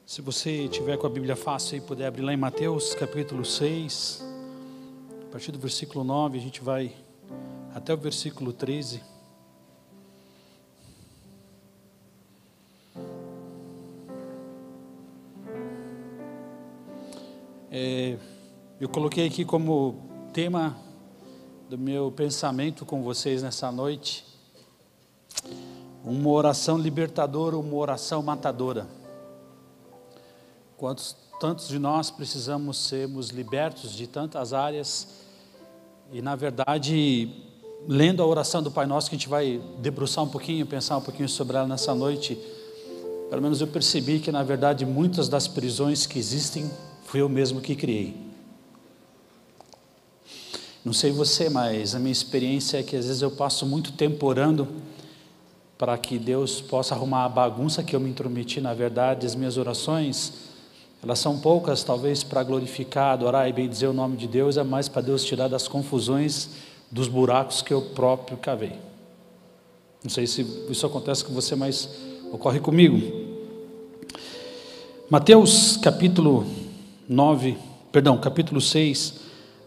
Se você tiver com a Bíblia fácil e puder abrir lá em Mateus capítulo 6, a partir do versículo 9, a gente vai até o versículo 13. Eu coloquei aqui como tema do meu pensamento com vocês nessa noite, uma oração libertadora, uma oração matadora. Tantos de nós precisamos sermos libertos de tantas áreas, e na verdade, lendo a oração do Pai Nosso, que a gente vai debruçar um pouquinho, pensar um pouquinho sobre ela nessa noite, pelo menos eu percebi que na verdade muitas das prisões que existem, fui eu mesmo que criei. Não sei você, mas a minha experiência é que às vezes eu passo muito tempo orando para que Deus possa arrumar a bagunça que eu me intrometi. Na verdade, as minhas orações, elas são poucas, talvez para glorificar, adorar e bendizer o nome de Deus, é mais para Deus tirar das confusões, dos buracos que eu próprio cavei. Não sei se isso acontece com você, mas ocorre comigo. Mateus capítulo 6,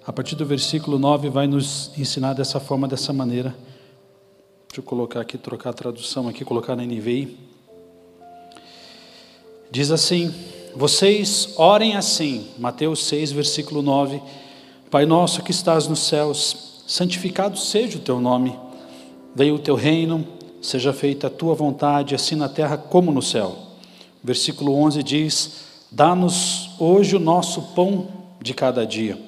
a partir do versículo 9, vai nos ensinar dessa forma, dessa maneira. Deixa eu colocar aqui, trocar a tradução aqui, colocar na NVI. Diz assim: vocês orem assim, Mateus 6, versículo 9: Pai nosso que estás nos céus, santificado seja o teu nome, venha o teu reino, seja feita a tua vontade, assim na terra como no céu. Versículo 11 diz: dá-nos hoje o nosso pão de cada dia.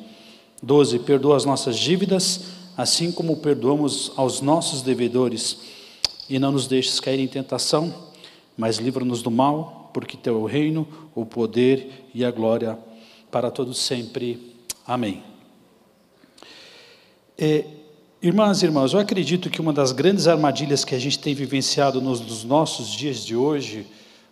12, perdoa as nossas dívidas, assim como perdoamos aos nossos devedores, e não nos deixes cair em tentação, mas livra-nos do mal, porque teu é o reino, o poder e a glória para todos sempre. Amém. Irmãs e irmãos, eu acredito que uma das grandes armadilhas que a gente tem vivenciado nos nossos dias de hoje,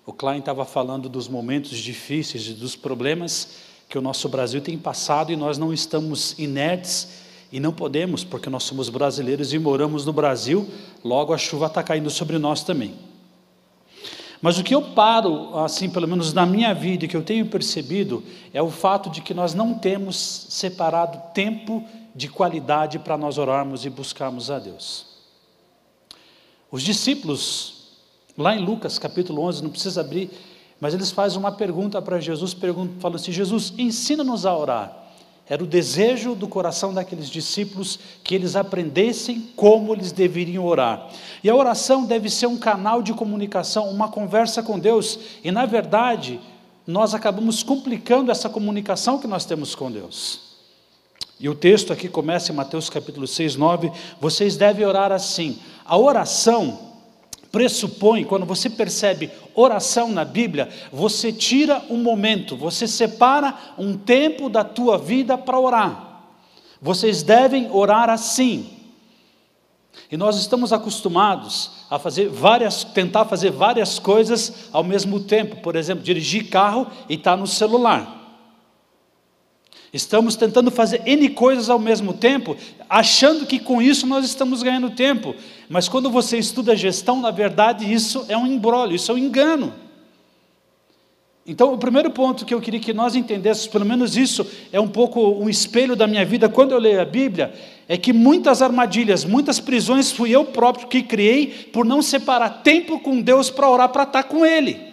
o Klein estava falando dos momentos difíceis e dos problemas que o nosso Brasil tem passado, e nós não estamos inertes e não podemos, porque nós somos brasileiros e moramos no Brasil, logo a chuva está caindo sobre nós também. Mas o que eu paro, assim, pelo menos na minha vida, que eu tenho percebido, é o fato de que nós não temos separado tempo de qualidade para nós orarmos e buscarmos a Deus. Os discípulos, lá em Lucas capítulo 11, não precisa abrir, mas eles fazem uma pergunta para Jesus, falam assim: Jesus, ensina-nos a orar. Era o desejo do coração daqueles discípulos que eles aprendessem como eles deveriam orar. E a oração deve ser um canal de comunicação, uma conversa com Deus. E na verdade, nós acabamos complicando essa comunicação que nós temos com Deus. E o texto aqui começa em Mateus capítulo 6, 9. Vocês devem orar assim. A oração pressupõe, quando você percebe oração na Bíblia, você tira um momento, você separa um tempo da tua vida para orar. Vocês devem orar assim. E nós estamos acostumados a tentar fazer várias coisas ao mesmo tempo. Por exemplo, dirigir carro e estar no celular. Estamos tentando fazer N coisas ao mesmo tempo, achando que com isso nós estamos ganhando tempo. Mas quando você estuda gestão, na verdade isso é um imbróglio, isso é um engano. Então o primeiro ponto que eu queria que nós entendêssemos, pelo menos isso é um pouco um espelho da minha vida quando eu leio a Bíblia, é que muitas armadilhas, muitas prisões fui eu próprio que criei por não separar tempo com Deus para orar, para estar com Ele.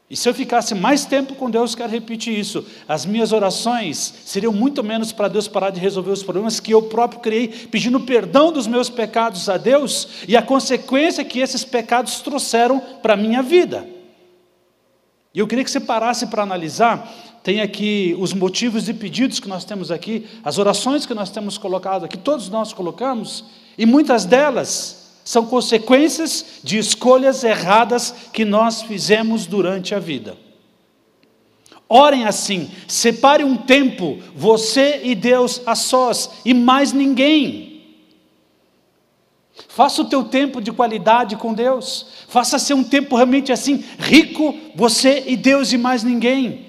E se eu ficasse mais tempo com Deus, quero repetir isso, as minhas orações seriam muito menos para Deus parar de resolver os problemas que eu próprio criei, pedindo perdão dos meus pecados a Deus, e a consequência que esses pecados trouxeram para a minha vida. E eu queria que você parasse para analisar. Tem aqui os motivos e pedidos que nós temos aqui, as orações que nós temos colocado aqui, todos nós colocamos, e muitas delas são consequências de escolhas erradas que nós fizemos durante a vida. Orem assim, separe um tempo, você e Deus a sós, e mais ninguém. Faça o teu tempo de qualidade com Deus, faça ser um tempo realmente assim, rico, você e Deus e mais ninguém.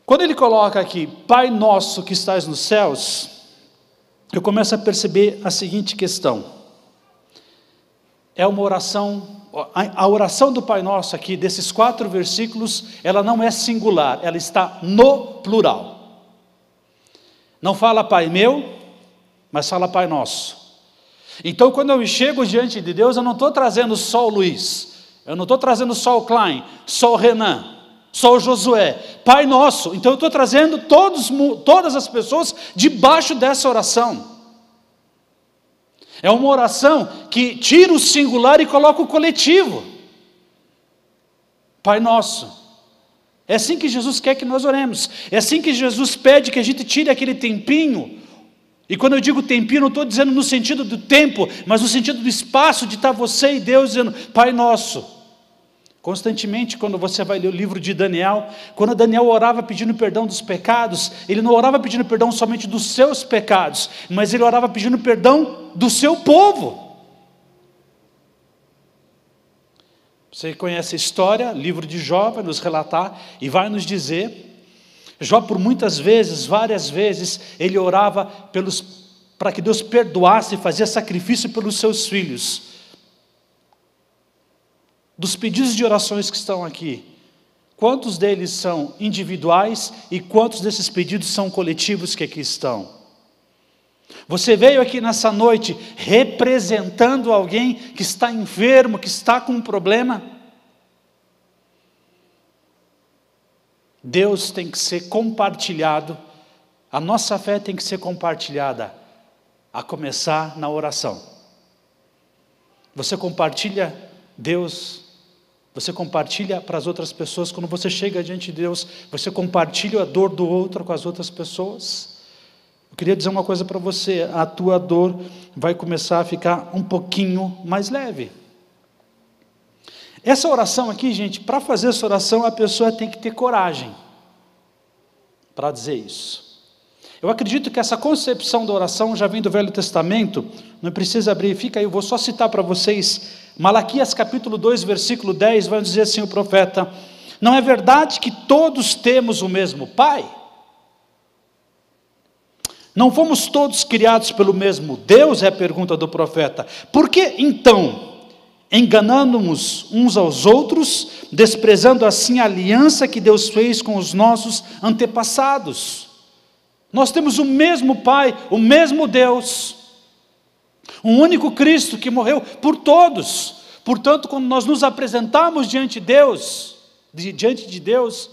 Quando ele coloca aqui, Pai nosso que estás nos céus, eu começo a perceber a seguinte questão: é uma oração, a oração do Pai Nosso aqui, desses 4 versículos, ela não é singular, ela está no plural. Não fala Pai meu, mas fala Pai Nosso. Então quando eu chego diante de Deus, eu não estou trazendo só o Luiz, eu não estou trazendo só o Klein, só o Renan, só o Josué, Pai Nosso. Então eu estou trazendo todas as pessoas debaixo dessa oração. É uma oração que tira o singular e coloca o coletivo. Pai Nosso. É assim que Jesus quer que nós oremos. É assim que Jesus pede que a gente tire aquele tempinho. E quando eu digo tempinho, não estou dizendo no sentido do tempo, mas no sentido do espaço de estar você e Deus dizendo, Pai Nosso. Constantemente, quando você vai ler o livro de Daniel, quando Daniel orava pedindo perdão dos pecados, ele não orava pedindo perdão somente dos seus pecados, mas ele orava pedindo perdão do seu povo. Você conhece a história, livro de Jó vai nos relatar e vai nos dizer, Jó por muitas vezes, várias vezes, ele orava para que Deus perdoasse e fazia sacrifício pelos seus filhos. Dos pedidos de orações que estão aqui, quantos deles são individuais e quantos desses pedidos são coletivos que aqui estão? Você veio aqui nessa noite representando alguém que está enfermo, que está com um problema? Deus tem que ser compartilhado, a nossa fé tem que ser compartilhada, a começar na oração. Você compartilha Deus, você compartilha para as outras pessoas, quando você chega diante de Deus, você compartilha a dor do outro com as outras pessoas. Eu queria dizer uma coisa para você, a tua dor vai começar a ficar um pouquinho mais leve. Essa oração aqui, gente, para fazer essa oração, a pessoa tem que ter coragem para dizer isso. Eu acredito que essa concepção da oração já vem do Velho Testamento, não precisa abrir, fica aí, eu vou só citar para vocês, Malaquias capítulo 2, versículo 10, vai dizer assim o profeta, não é verdade que todos temos o mesmo Pai? Não fomos todos criados pelo mesmo Deus? É a pergunta do profeta. Por que então enganando-nos uns aos outros, desprezando assim a aliança que Deus fez com os nossos antepassados? Nós temos o mesmo Pai, o mesmo Deus, um único Cristo que morreu por todos. Portanto, quando nós nos apresentamos diante de Deus,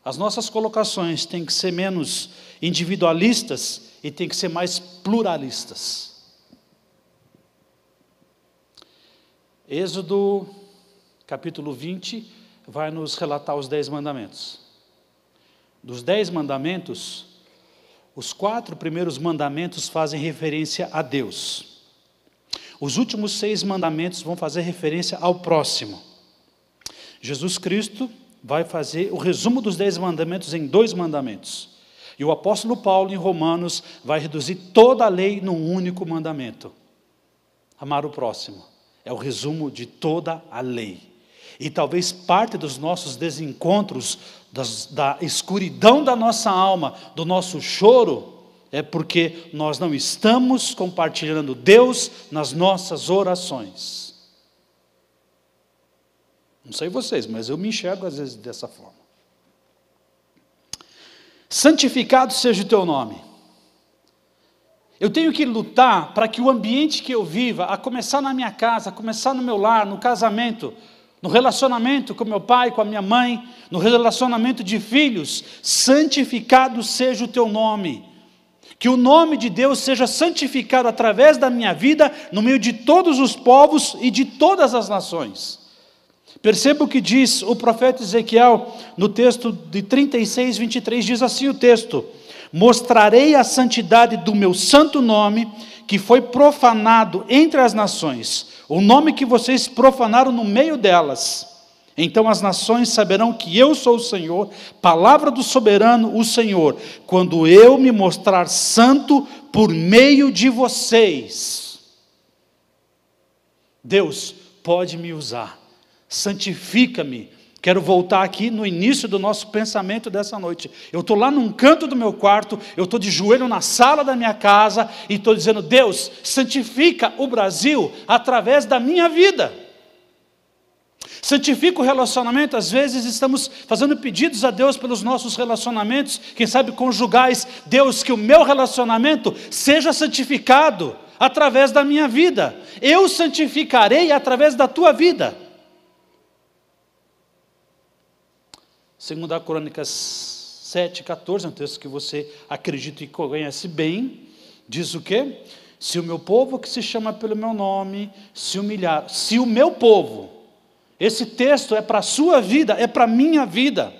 as nossas colocações têm que ser menos individualistas e têm que ser mais pluralistas. Êxodo capítulo 20 vai nos relatar os 10 mandamentos. Dos 10 mandamentos, os 4 primeiros mandamentos fazem referência a Deus. Os últimos 6 mandamentos vão fazer referência ao próximo. Jesus Cristo vai fazer o resumo dos 10 mandamentos em 2 mandamentos. E o apóstolo Paulo, em Romanos, vai reduzir toda a lei num único mandamento. Amar o próximo. É o resumo de toda a lei. E talvez parte dos nossos desencontros, da escuridão da nossa alma, do nosso choro, é porque nós não estamos compartilhando Deus nas nossas orações. Não sei vocês, mas eu me enxergo às vezes dessa forma. Santificado seja o teu nome. Eu tenho que lutar para que o ambiente que eu viva, a começar na minha casa, a começar no meu lar, no casamento, no relacionamento com meu pai, com a minha mãe, no relacionamento de filhos, santificado seja o teu nome. Que o nome de Deus seja santificado através da minha vida, no meio de todos os povos e de todas as nações. Perceba o que diz o profeta Ezequiel, no texto de 36, 23, diz assim o texto: mostrarei a santidade do meu santo nome, que foi profanado entre as nações, o nome que vocês profanaram no meio delas. Então as nações saberão que eu sou o Senhor, palavra do soberano, o Senhor, quando eu me mostrar santo por meio de vocês. Deus pode me usar, santifica-me, Quero voltar aqui no início do nosso pensamento dessa noite. Eu estou lá num canto do meu quarto, eu estou de joelho na sala da minha casa e estou dizendo: Deus, santifica o Brasil através da minha vida. Santifica o relacionamento. Às vezes estamos fazendo pedidos a Deus pelos nossos relacionamentos, quem sabe conjugais. Deus, que o meu relacionamento seja santificado através da minha vida. Eu santificarei através da tua vida. 2 Crônicas 7:14, é um texto que você acredita e conhece bem, diz o quê? Se o meu povo que se chama pelo meu nome se humilhar, se o meu povo, esse texto é para a sua vida, é para a minha vida,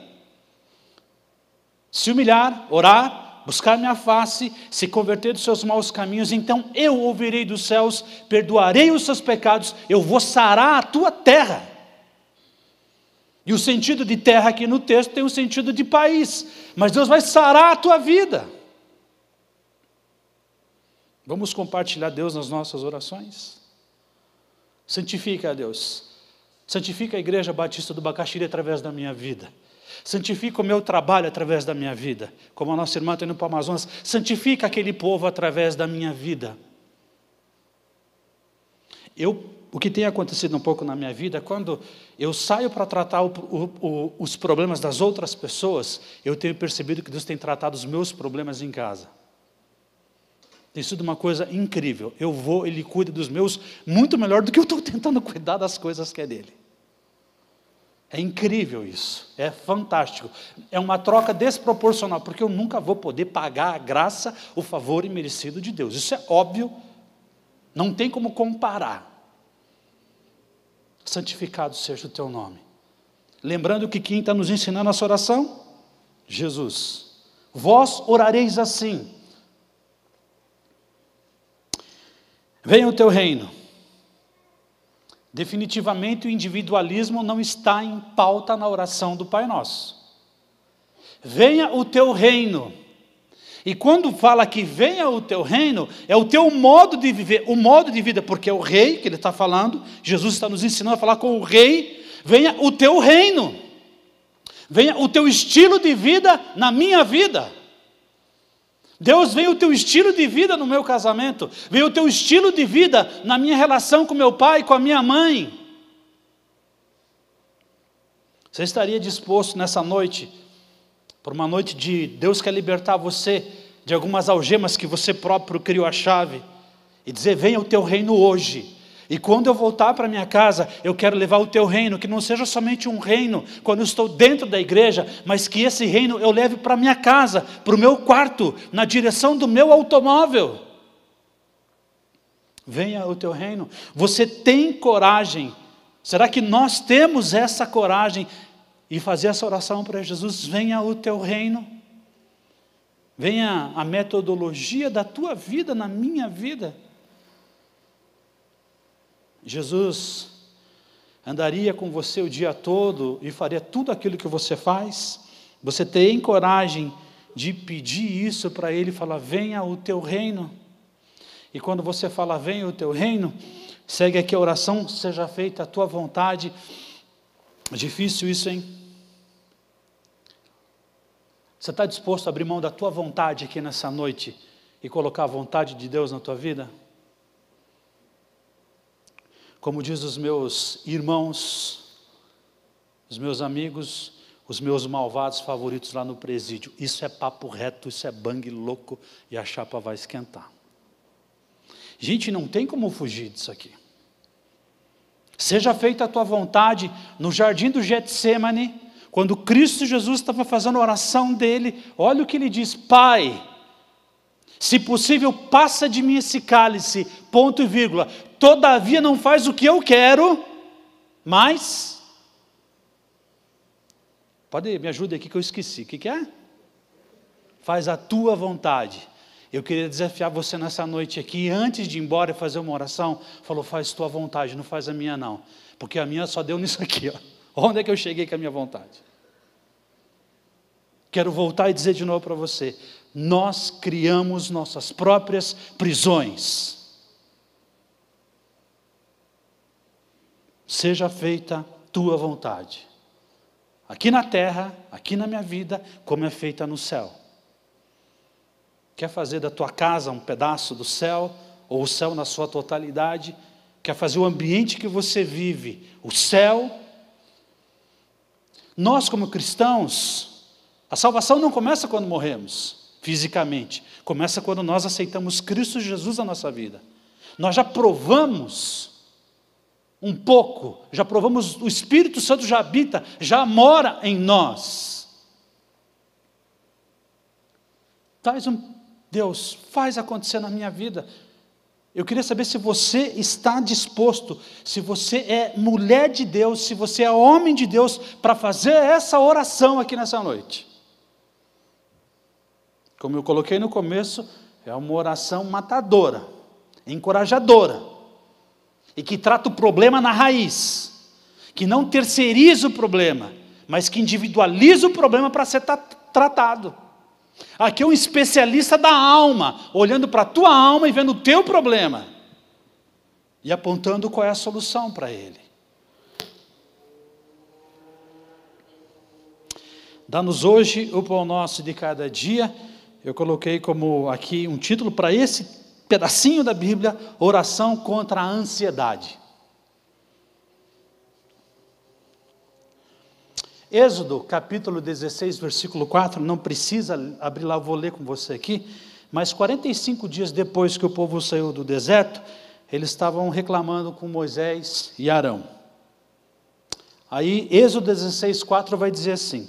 se humilhar, orar, buscar minha face, se converter dos seus maus caminhos, então eu ouvirei dos céus, perdoarei os seus pecados, eu vou sarar a tua terra. E o sentido de terra aqui no texto tem o sentido de país. Mas Deus vai sarar a tua vida. Vamos compartilhar Deus nas nossas orações? Santifica a Deus. Santifica a Igreja Batista do Bacaxiri através da minha vida. Santifica o meu trabalho através da minha vida. Como a nossa irmã está indo para o Amazonas, santifica aquele povo através da minha vida. O que tem acontecido um pouco na minha vida, quando eu saio para tratar os problemas das outras pessoas, eu tenho percebido que Deus tem tratado os meus problemas em casa. Tem sido uma coisa incrível. Eu vou, Ele cuida dos meus muito melhor do que eu estou tentando cuidar das coisas que é dele. É incrível isso, é fantástico. É uma troca desproporcional, porque eu nunca vou poder pagar a graça, o favor imerecido de Deus. Isso é óbvio, não tem como comparar. Santificado seja o teu nome. Lembrando que quem está nos ensinando essa oração? Jesus. Vós orareis assim: venha o teu reino. Definitivamente o individualismo não está em pauta na oração do Pai Nosso. Venha o teu reino. E quando fala que venha o teu reino, é o teu modo de viver, o modo de vida, porque é o rei que ele está falando, Jesus está nos ensinando a falar com o rei. Venha o teu reino, venha o teu estilo de vida na minha vida. Deus, venha o teu estilo de vida no meu casamento, venha o teu estilo de vida na minha relação com meu pai, com a minha mãe. Você estaria disposto nessa noite, por uma noite de Deus quer libertar você de algumas algemas que você próprio criou a chave, e dizer: venha o teu reino hoje, e quando eu voltar para minha casa, eu quero levar o teu reino, que não seja somente um reino quando eu estou dentro da igreja, mas que esse reino eu leve para minha casa, para o meu quarto, na direção do meu automóvel. Venha o teu reino. Você tem coragem? Será que nós temos essa coragem e fazer essa oração para Jesus? Venha o teu reino. Venha a metodologia da tua vida na minha vida. Jesus andaria com você o dia todo e faria tudo aquilo que você faz? Você tem coragem de pedir isso para Ele e falar: venha o teu reino? E quando você fala: venha o teu reino, segue aqui a oração: seja feita a tua vontade. É difícil isso, hein? Você está disposto a abrir mão da tua vontade aqui nessa noite e colocar a vontade de Deus na tua vida? Como diz os meus irmãos, os meus amigos, os meus malvados favoritos lá no presídio: isso é papo reto, isso é bang louco e a chapa vai esquentar. Gente, não tem como fugir disso aqui. Seja feita a tua vontade. No jardim do Getsemane, quando Cristo Jesus estava fazendo a oração dele, olha o que ele diz: Pai, se possível, passa de mim esse cálice, ponto e vírgula, todavia não faz o que eu quero, mas... Pode me ajudar aqui que eu esqueci, o que é? Faz a tua vontade. Eu queria desafiar você nessa noite aqui, antes de ir embora e fazer uma oração, falou: faz tua vontade, não faz a minha não, porque a minha só deu nisso aqui, ó. Onde é que eu cheguei com a minha vontade? Quero voltar e dizer de novo para você: nós criamos nossas próprias prisões. Seja feita tua vontade. aqui na terra, aqui na minha vida, como é feita no céu. Quer fazer da tua casa um pedaço do céu, ou o céu na sua totalidade? Quer fazer o ambiente que você vive, o céu? Nós, como cristãos, a salvação não começa quando morremos, fisicamente. Começa quando nós aceitamos Cristo Jesus na nossa vida. Nós já provamos um pouco, já provamos, o Espírito Santo já habita, já mora em nós. Deus, faz acontecer na minha vida. Eu queria saber se você está disposto, se você é mulher de Deus, se você é homem de Deus, para fazer essa oração aqui nessa noite. Como eu coloquei no começo, é uma oração matadora, encorajadora, e que trata o problema na raiz, que não terceiriza o problema, mas que individualiza o problema para ser tratado. Aqui é um especialista da alma, olhando para a tua alma e vendo o teu problema, e apontando qual é a solução para ele. Dá-nos hoje o pão nosso de cada dia. Eu coloquei como aqui um título para esse pedacinho da Bíblia: oração contra a ansiedade. Êxodo, capítulo 16, versículo 4, não precisa abrir lá, eu vou ler com você aqui, mas 45 dias depois que o povo saiu do deserto, eles estavam reclamando com Moisés e Arão. Aí, Êxodo 16, 4 vai dizer assim: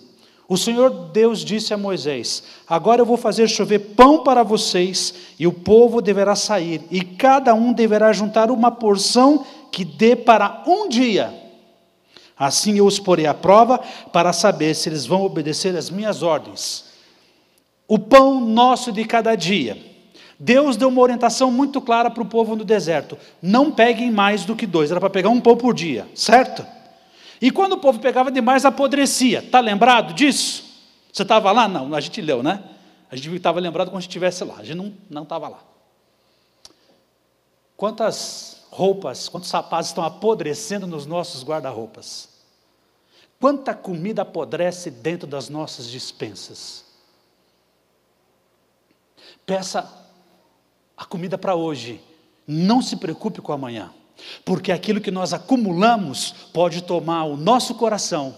o Senhor Deus disse a Moisés: agora eu vou fazer chover pão para vocês, e o povo deverá sair, e cada um deverá juntar uma porção que dê para um dia. Assim eu os porei à prova, para saber se eles vão obedecer às minhas ordens. O pão nosso de cada dia. Deus deu uma orientação muito clara para o povo no deserto: não peguem mais do que 2, era para pegar um pão por dia, certo? E quando o povo pegava demais, apodrecia. Está lembrado disso? Você estava lá? Não, a gente leu, né? A gente estava lembrado quando a gente estivesse lá, a gente não estava lá. Quantas roupas, quantos sapatos estão apodrecendo nos nossos guarda-roupas? Quanta comida apodrece dentro das nossas despensas? Peça a comida para hoje, não se preocupe com amanhã, porque aquilo que nós acumulamos pode tomar o nosso coração.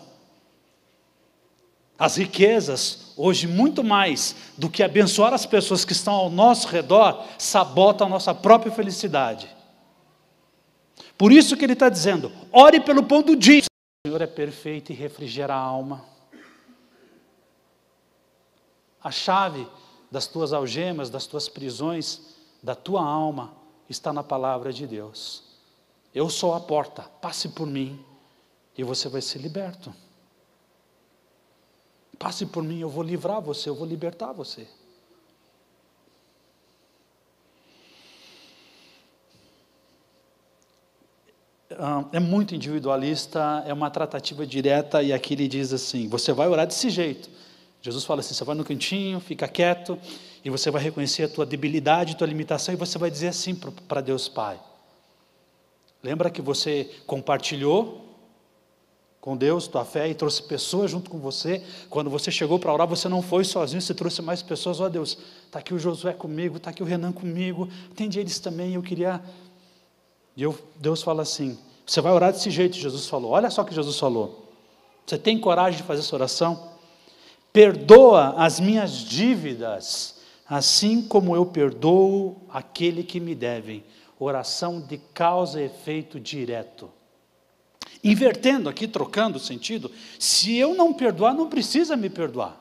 As riquezas, hoje muito mais do que abençoar as pessoas que estão ao nosso redor, sabotam a nossa própria felicidade. Por isso que ele está dizendo: ore pelo pão do dia. O Senhor é perfeito e refrigera a alma. A chave das tuas algemas, das tuas prisões, da tua alma, está na palavra de Deus. Eu sou a porta, passe por mim e você vai ser liberto. Passe por mim, eu vou livrar você, eu vou libertar você. É muito individualista, é uma tratativa direta, e aqui ele diz assim: você vai orar desse jeito. Jesus fala assim: você vai no cantinho, fica quieto, e você vai reconhecer a tua debilidade, a tua limitação, e você vai dizer assim para Deus Pai. Lembra que você compartilhou com Deus tua fé e trouxe pessoas junto com você? Quando você chegou para orar, você não foi sozinho, você trouxe mais pessoas. Ó Deus, está aqui o Josué comigo, está aqui o Renan comigo, atende eles também, eu queria... Deus fala assim: você vai orar desse jeito, Jesus falou. Olha só o que Jesus falou. Você tem coragem de fazer essa oração? Perdoa as minhas dívidas, assim como eu perdoo aquele que me devem. Oração de causa e efeito direto. Invertendo aqui, trocando o sentido: se eu não perdoar, não precisa me perdoar.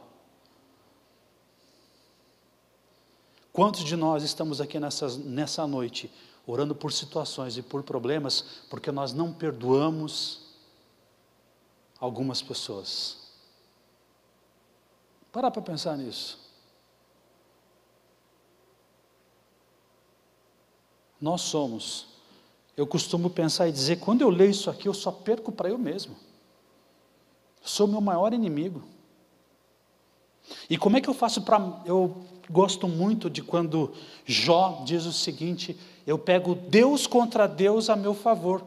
Quantos de nós estamos aqui nessa noite orando por situações e por problemas porque nós não perdoamos algumas pessoas? Para pensar nisso. Nós somos, eu costumo pensar e dizer, quando eu leio isso aqui, eu só perco para eu mesmo. Eu sou o meu maior inimigo. E como é que eu faço para... Eu gosto muito de quando Jó diz o seguinte: eu pego Deus contra Deus a meu favor.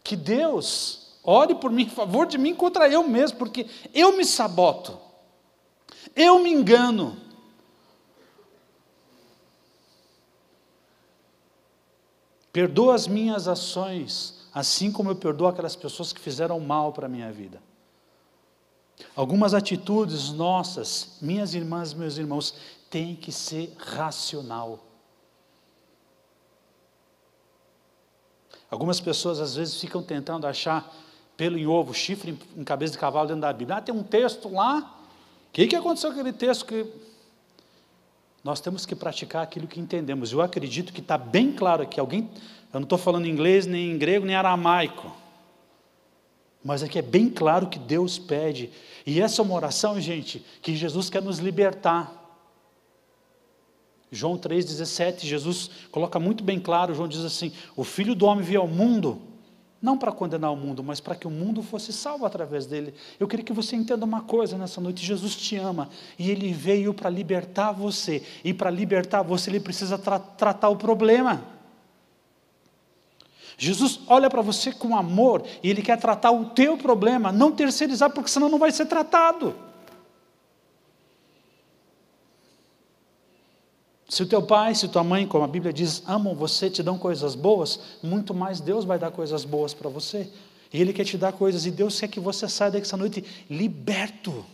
Que Deus ore por mim, em favor de mim, contra eu mesmo, porque eu me saboto, eu me engano. Perdoa as minhas ações, assim como eu perdoo aquelas pessoas que fizeram mal para a minha vida. Algumas atitudes nossas, minhas irmãs, meus irmãos, têm que ser racional. Algumas pessoas às vezes ficam tentando achar pelo em ovo, chifre em cabeça de cavalo dentro da Bíblia. Tem um texto lá, o que aconteceu com aquele texto que... Nós temos que praticar aquilo que entendemos. Eu acredito que está bem claro aqui. Eu não estou falando inglês, nem grego, nem aramaico. Mas aqui é bem claro que Deus pede. E essa é uma oração, gente, que Jesus quer nos libertar. João 3,17, Jesus coloca muito bem claro, João diz assim, o Filho do Homem veio ao mundo, não para condenar o mundo, mas para que o mundo fosse salvo através dele. Eu queria que você entenda uma coisa nessa noite, Jesus te ama, e Ele veio para libertar você, e para libertar você Ele precisa tratar o problema. Jesus olha para você com amor, e Ele quer tratar o teu problema, não terceirizar, porque senão não vai ser tratado. Se o teu pai, se tua mãe, como a Bíblia diz, amam você, te dão coisas boas, muito mais Deus vai dar coisas boas para você. E Ele quer te dar coisas, e Deus quer que você saia dessa noite liberto.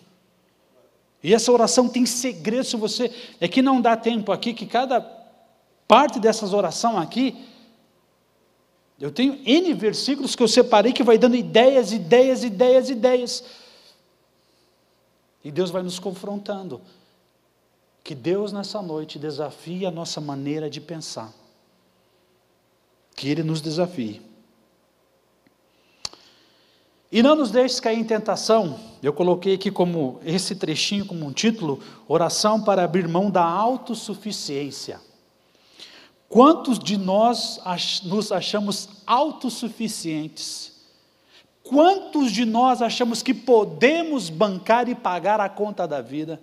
E essa oração tem segredo, se você... É que não dá tempo aqui, que cada parte dessas orações aqui, eu tenho N versículos que eu separei, que vai dando ideias. E Deus vai nos confrontando. Que Deus nessa noite desafie a nossa maneira de pensar. Que Ele nos desafie. E não nos deixes cair em tentação. Eu coloquei aqui como esse trechinho como um título, oração para abrir mão da autossuficiência. Quantos de nós nos achamos autossuficientes? Quantos de nós achamos que podemos bancar e pagar a conta da vida?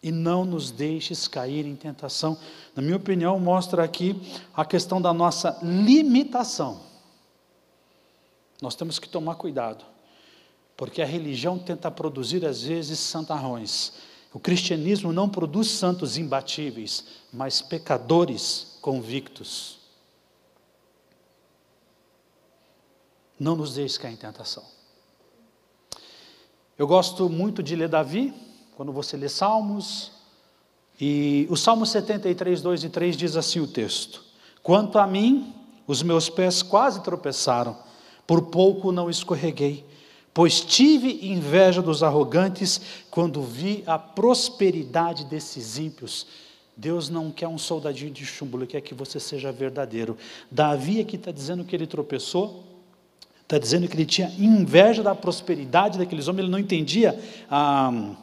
E não nos deixes cair em tentação. Na minha opinião, mostra aqui a questão da nossa limitação. Nós temos que tomar cuidado, porque a religião tenta produzir às vezes santarrões. O cristianismo não produz santos imbatíveis, mas pecadores convictos. Não nos deixes cair em tentação. Eu gosto muito de ler Davi, quando você lê Salmos, e o Salmo 73, 2 e 3 diz assim o texto: quanto a mim, os meus pés quase tropeçaram, por pouco não escorreguei, pois tive inveja dos arrogantes, quando vi a prosperidade desses ímpios. Deus não quer um soldadinho de chumbo, Ele quer que você seja verdadeiro. Davi aqui está dizendo que ele tropeçou, está dizendo que ele tinha inveja da prosperidade daqueles homens, ele não entendia a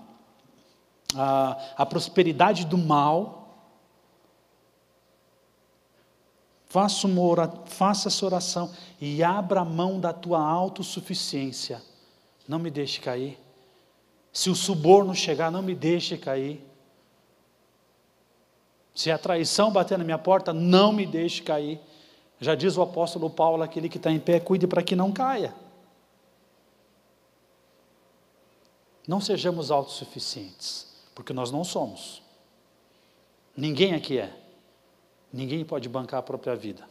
prosperidade do mal. Faça essa oração e abra a mão da tua autossuficiência. Não me deixe cair. Se o suborno chegar, não me deixe cair. Se a traição bater na minha porta, não me deixe cair. Já diz o apóstolo Paulo, aquele que está em pé, cuide para que não caia. Não sejamos autossuficientes, porque nós não somos. Ninguém aqui é. Ninguém pode bancar a própria vida.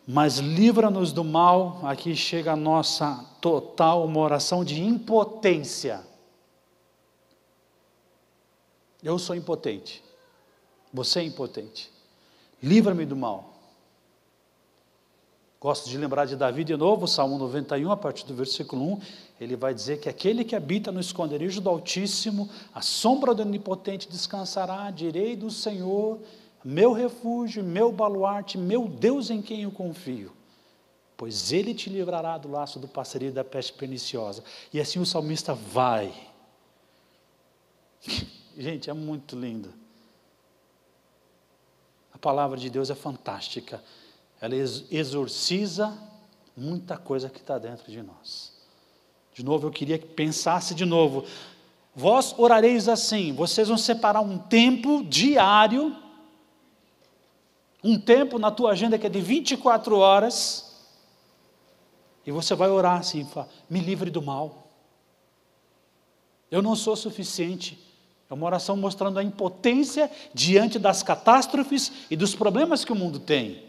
Mas livra-nos do mal. Aqui chega a nossa total, uma oração de impotência. Eu sou impotente. Você é impotente. Livra-me do mal. Gosto de lembrar de Davi de novo, Salmo 91, a partir do versículo 1, ele vai dizer que aquele que habita no esconderijo do Altíssimo, a sombra do Onipotente descansará, direi do Senhor, meu refúgio, meu baluarte, meu Deus em quem eu confio, pois Ele te livrará do laço do passarinho e da peste perniciosa. E assim o salmista vai. Gente, é muito lindo. A palavra de Deus é fantástica. Ela exorciza muita coisa que está dentro de nós. De novo, eu queria que pensasse de novo. Vós orareis assim, vocês vão separar um tempo diário, um tempo na tua agenda que é de 24 horas, e você vai orar assim, me livre do mal. Eu não sou suficiente. É uma oração mostrando a impotência diante das catástrofes e dos problemas que o mundo tem.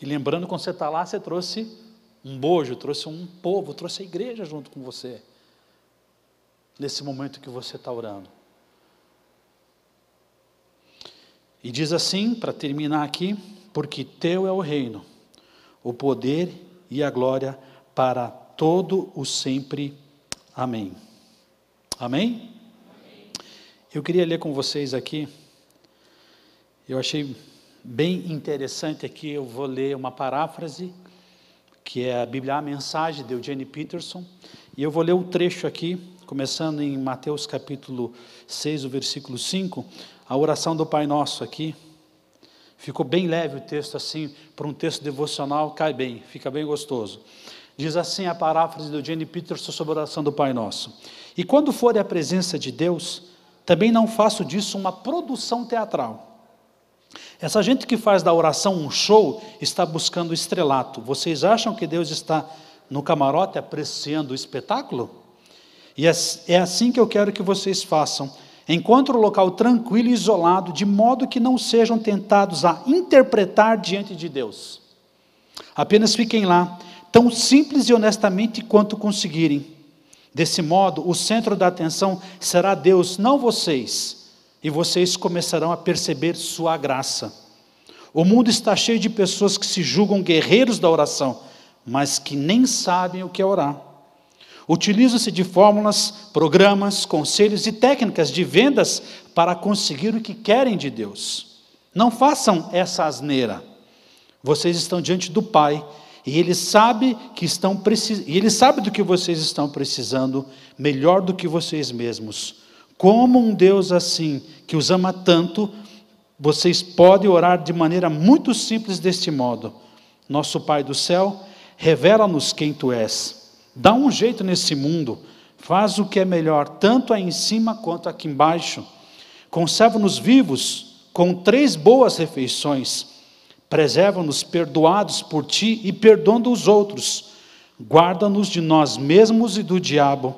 E lembrando, quando você está lá, você trouxe um bojo, trouxe um povo, trouxe a igreja junto com você. Nesse momento que você está orando. E diz assim, para terminar aqui, porque teu é o reino, o poder e a glória para todo o sempre. Amém. Amém? Eu queria ler com vocês aqui, eu achei bem interessante aqui, eu vou ler uma paráfrase, que é a Bíblia, a Mensagem, de Eugene Peterson, e eu vou ler um trecho aqui, começando em Mateus capítulo 6, o versículo 5, a oração do Pai Nosso aqui. Ficou bem leve o texto assim, para um texto devocional, cai bem, fica bem gostoso. Diz assim a paráfrase do Eugene Peterson sobre a oração do Pai Nosso. E quando for à presença de Deus, também não faço disso uma produção teatral. Essa gente que faz da oração um show, está buscando estrelato. Vocês acham que Deus está no camarote apreciando o espetáculo? E é assim que eu quero que vocês façam. Encontre um local tranquilo e isolado, de modo que não sejam tentados a interpretar diante de Deus. Apenas fiquem lá, tão simples e honestamente quanto conseguirem. Desse modo, o centro da atenção será Deus, não vocês, e vocês começarão a perceber sua graça. O mundo está cheio de pessoas que se julgam guerreiros da oração, mas que nem sabem o que é orar. Utilizam-se de fórmulas, programas, conselhos e técnicas de vendas para conseguir o que querem de Deus. Não façam essa asneira. Vocês estão diante do Pai, e Ele sabe do que vocês estão precisando, melhor do que vocês mesmos. Como um Deus assim, que os ama tanto, vocês podem orar de maneira muito simples deste modo. Nosso Pai do céu, revela-nos quem Tu és. Dá um jeito nesse mundo, faz o que é melhor, tanto aí em cima quanto aqui embaixo. Conserva-nos vivos com 3 boas refeições. Preserva-nos perdoados por Ti e perdoando os outros. Guarda-nos de nós mesmos e do diabo.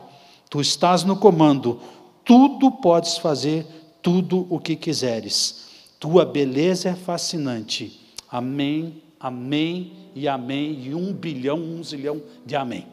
Tu estás no comando, tudo podes fazer, tudo o que quiseres. Tua beleza é fascinante. Amém, amém e amém, e 1 bilhão, 1 zilhão de amém.